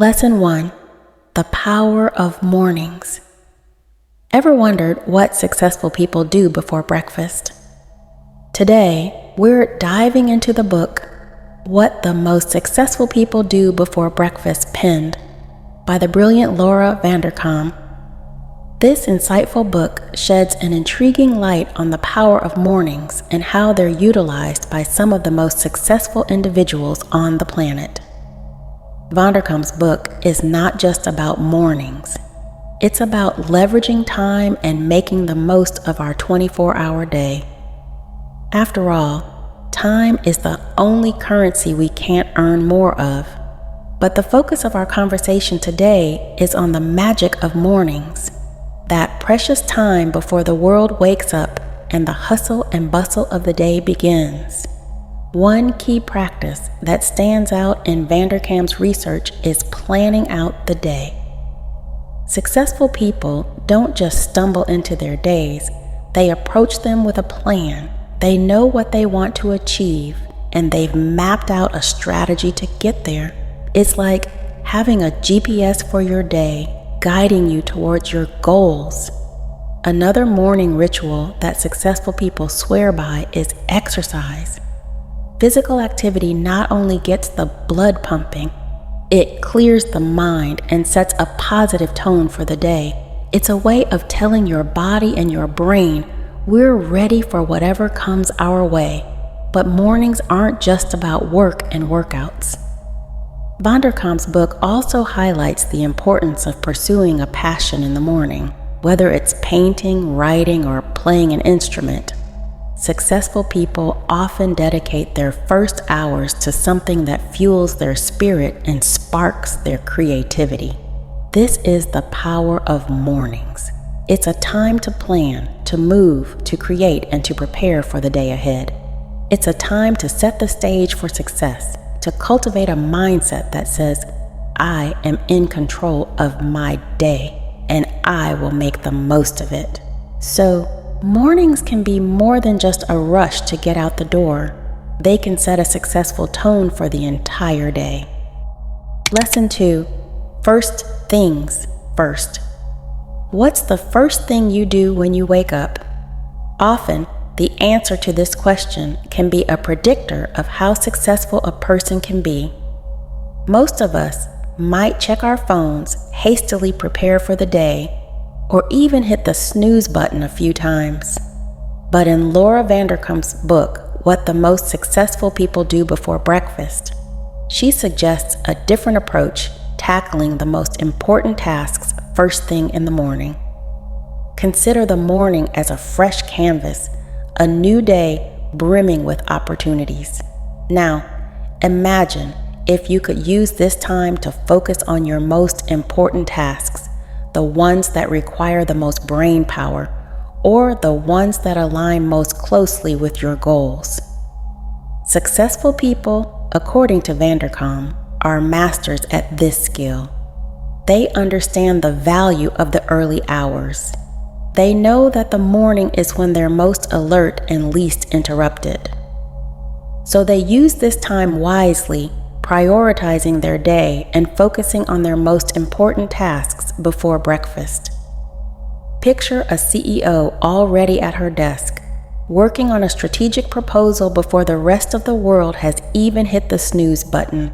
Lesson 1. The Power of Mornings. Ever wondered what successful people do before breakfast? Today, we're diving into the book, What the Most Successful People Do Before Breakfast, penned by the brilliant Laura Vanderkam. This insightful book sheds an intriguing light on the power of mornings and how they're utilized by some of the most successful individuals on the planet. Vanderkam's book is not just about mornings. It's about leveraging time and making the most of our 24-hour day. After all, time is the only currency we can't earn more of. But the focus of our conversation today is on the magic of mornings, that precious time before the world wakes up and the hustle and bustle of the day begins. One key practice that stands out in Vanderkam's research is planning out the day. Successful people don't just stumble into their days, they approach them with a plan. They know what they want to achieve, and they've mapped out a strategy to get there. It's like having a GPS for your day, guiding you towards your goals. Another morning ritual that successful people swear by is exercise. Physical activity not only gets the blood pumping, it clears the mind and sets a positive tone for the day. It's a way of telling your body and your brain we're ready for whatever comes our way. But mornings aren't just about work and workouts. Vanderkam's book also highlights the importance of pursuing a passion in the morning, whether it's painting, writing, or playing an instrument. Successful people often dedicate their first hours to something that fuels their spirit and sparks their creativity. This is the power of mornings. It's a time to plan, to move, to create, and to prepare for the day ahead. It's a time to set the stage for success, to cultivate a mindset that says, I am in control of my day, and I will make the most of it. So, mornings can be more than just a rush to get out the door. They can set a successful tone for the entire day. Lesson 2. First things first. What's the first thing you do when you wake up? Often, the answer to this question can be a predictor of how successful a person can be. Most of us might check our phones, hastily prepare for the day, or even hit the snooze button a few times. But in Laura Vanderkam's book, What the Most Successful People Do Before Breakfast, she suggests a different approach, tackling the most important tasks first thing in the morning. Consider the morning as a fresh canvas, a new day brimming with opportunities. Now, imagine if you could use this time to focus on your most important tasks, the ones that require the most brain power, or the ones that align most closely with your goals. Successful people, according to Vanderkam, are masters at this skill. They understand the value of the early hours. They know that the morning is when they're most alert and least interrupted. So they use this time wisely, prioritizing their day and focusing on their most important tasks before breakfast. Picture a CEO already at her desk, working on a strategic proposal before the rest of the world has even hit the snooze button.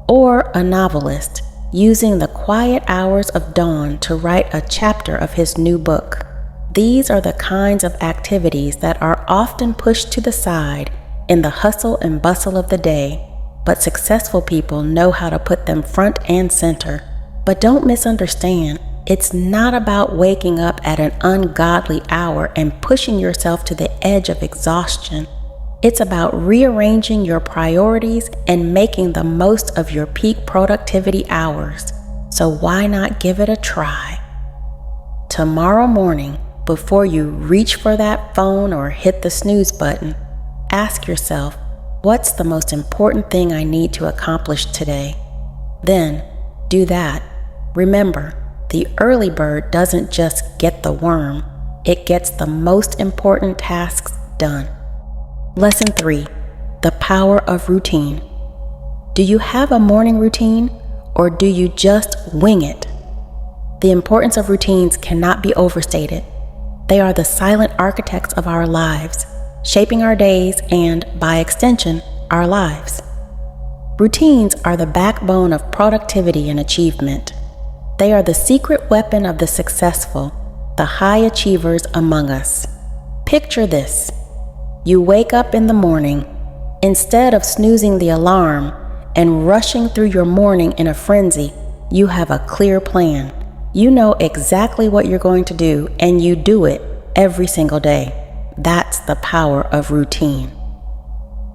Or a novelist using the quiet hours of dawn to write a chapter of his new book. These are the kinds of activities that are often pushed to the side in the hustle and bustle of the day, but successful people know how to put them front and center. But don't misunderstand, it's not about waking up at an ungodly hour and pushing yourself to the edge of exhaustion. It's about rearranging your priorities and making the most of your peak productivity hours. So why not give it a try? Tomorrow morning, before you reach for that phone or hit the snooze button, ask yourself, what's the most important thing I need to accomplish today? Then, do that. Remember, the early bird doesn't just get the worm, it gets the most important tasks done. Lesson 3. The power of routine. Do you have a morning routine? or do you just wing it? The importance of routines cannot be overstated. They are the silent architects of our lives, shaping our days and, by extension, our lives. Routines are the backbone of productivity and achievement. They are the secret weapon of the successful, the high achievers among us. Picture this. You wake up in the morning. Instead of snoozing the alarm and rushing through your morning in a frenzy, you have a clear plan. You know exactly what you're going to do, and you do it every single day. That's the power of routine.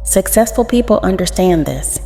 Successful people understand this.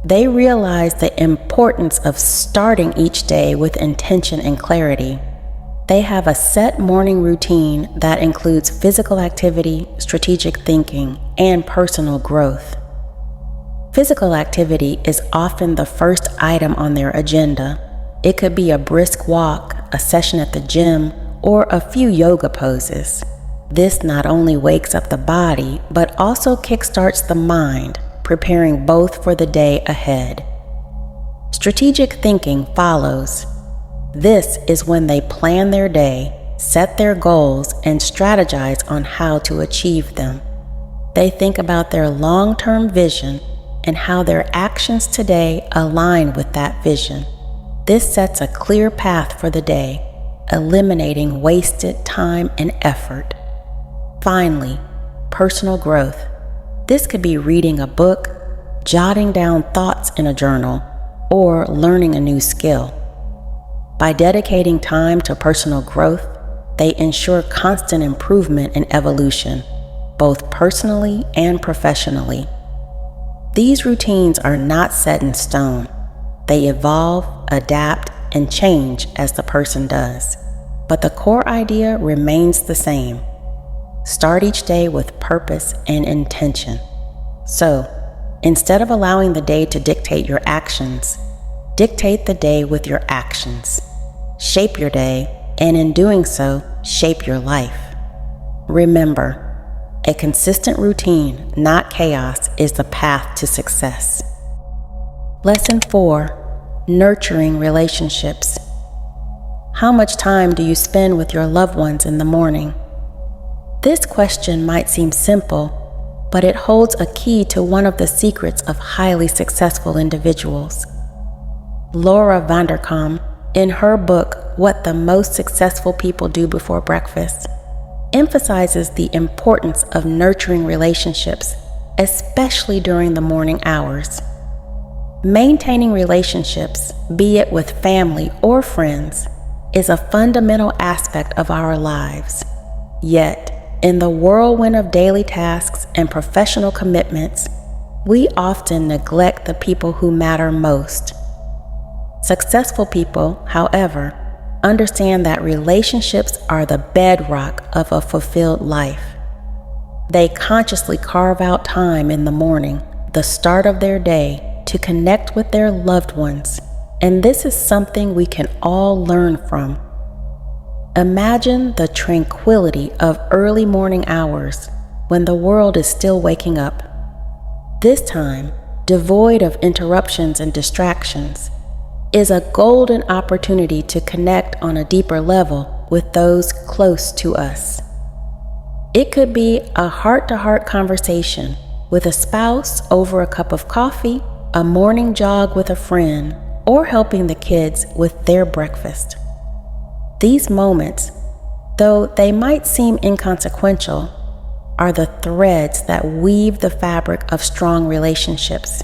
They realize the importance of starting each day with intention and clarity. They have a set morning routine that includes physical activity, strategic thinking, and personal growth. Physical activity is often the first item on their agenda. It could be a brisk walk, a session at the gym, or a few yoga poses. This not only wakes up the body, but also kickstarts the mind, preparing both for the day ahead. Strategic thinking follows. This is when they plan their day, set their goals, and strategize on how to achieve them. They think about their long-term vision and how their actions today align with that vision. This sets a clear path for the day, eliminating wasted time and effort. Finally, personal growth. This could be reading a book, jotting down thoughts in a journal, or learning a new skill. By dedicating time to personal growth, they ensure constant improvement and evolution, both personally and professionally. These routines are not set in stone. They evolve, adapt, and change as the person does. But the core idea remains the same. Start each day with purpose and intention. So, instead of allowing the day to dictate your actions, dictate the day with your actions. Shape your day, and in doing so, shape your life. Remember, a consistent routine, not chaos, is the path to success. Lesson 4. Nurturing relationships. How much time do you spend with your loved ones in the morning? This question might seem simple, but it holds a key to one of the secrets of highly successful individuals. Laura Vanderkam, in her book, What the Most Successful People Do Before Breakfast, emphasizes the importance of nurturing relationships, especially during the morning hours. Maintaining relationships, be it with family or friends, is a fundamental aspect of our lives. Yet, in the whirlwind of daily tasks and professional commitments, we often neglect the people who matter most. Successful people, however, understand that relationships are the bedrock of a fulfilled life. They consciously carve out time in the morning, the start of their day, to connect with their loved ones, and this is something we can all learn from. Imagine the tranquility of early morning hours when the world is still waking up. This time, devoid of interruptions and distractions, is a golden opportunity to connect on a deeper level with those close to us. It could be a heart-to-heart conversation with a spouse over a cup of coffee, a morning jog with a friend, or helping the kids with their breakfast. These moments, though they might seem inconsequential, are the threads that weave the fabric of strong relationships.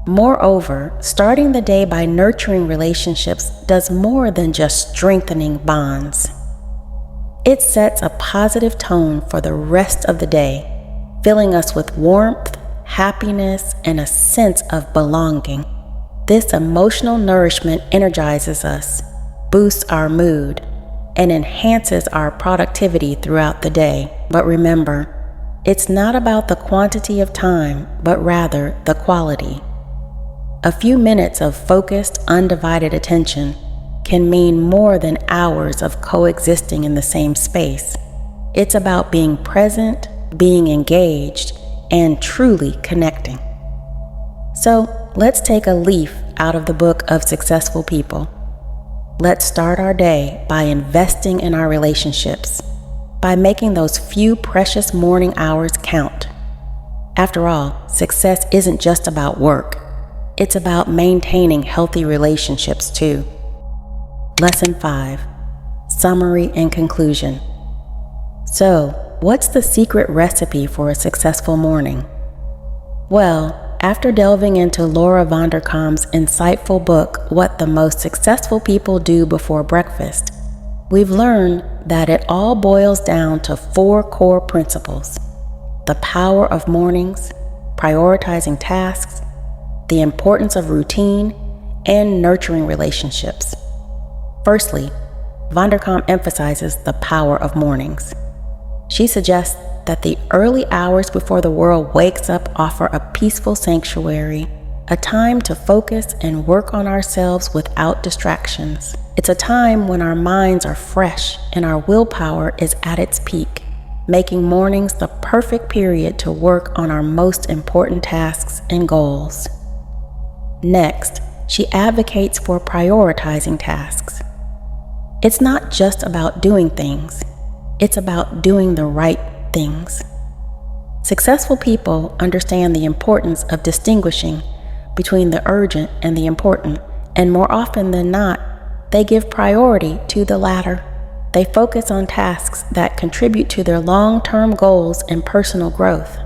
Moreover, starting the day by nurturing relationships does more than just strengthening bonds. It sets a positive tone for the rest of the day, filling us with warmth, happiness, and a sense of belonging. This emotional nourishment energizes us, boosts our mood, and enhances our productivity throughout the day. But remember, it's not about the quantity of time, but rather the quality. A few minutes of focused, undivided attention can mean more than hours of coexisting in the same space. It's about being present, being engaged, and truly connecting. So let's take a leaf out of the book of successful people. Let's start our day by investing in our relationships, by making those few precious morning hours count. After all, success isn't just about work. It's about maintaining healthy relationships too. Lesson 5. Summary and conclusion. So, what's the secret recipe for a successful morning? Well, after delving into Laura Vanderkam's insightful book, What the Most Successful People Do Before Breakfast, we've learned that it all boils down to 4 core principles: the power of mornings, prioritizing tasks, the importance of routine, and nurturing relationships. Firstly, Vanderkam emphasizes the power of mornings. She suggests that the early hours before the world wakes up offer a peaceful sanctuary, a time to focus and work on ourselves without distractions. It's a time when our minds are fresh and our willpower is at its peak, making mornings the perfect period to work on our most important tasks and goals. Next, she advocates for prioritizing tasks. It's not just about doing things, it's about doing the right things. Successful people understand the importance of distinguishing between the urgent and the important, and more often than not, they give priority to the latter. They focus on tasks that contribute to their long-term goals and personal growth.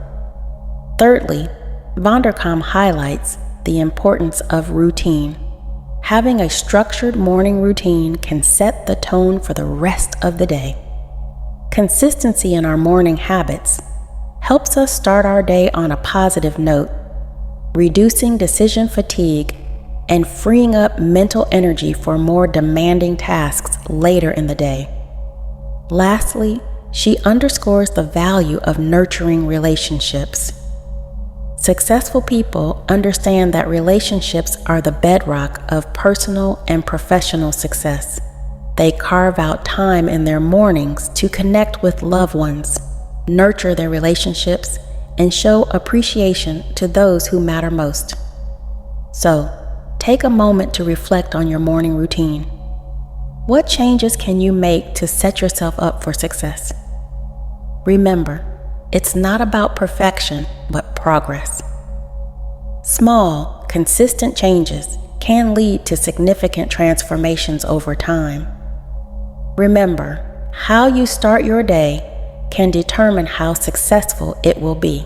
Thirdly, Vanderkam highlights the importance of routine. Having a structured morning routine can set the tone for the rest of the day. Consistency in our morning habits helps us start our day on a positive note, reducing decision fatigue and freeing up mental energy for more demanding tasks later in the day. Lastly, she underscores the value of nurturing relationships. Successful people understand that relationships are the bedrock of personal and professional success. They carve out time in their mornings to connect with loved ones, nurture their relationships, and show appreciation to those who matter most. So, take a moment to reflect on your morning routine. What changes can you make to set yourself up for success? Remember, it's not about perfection, but progress. Small, consistent changes can lead to significant transformations over time. Remember, how you start your day can determine how successful it will be.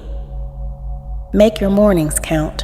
Make your mornings count.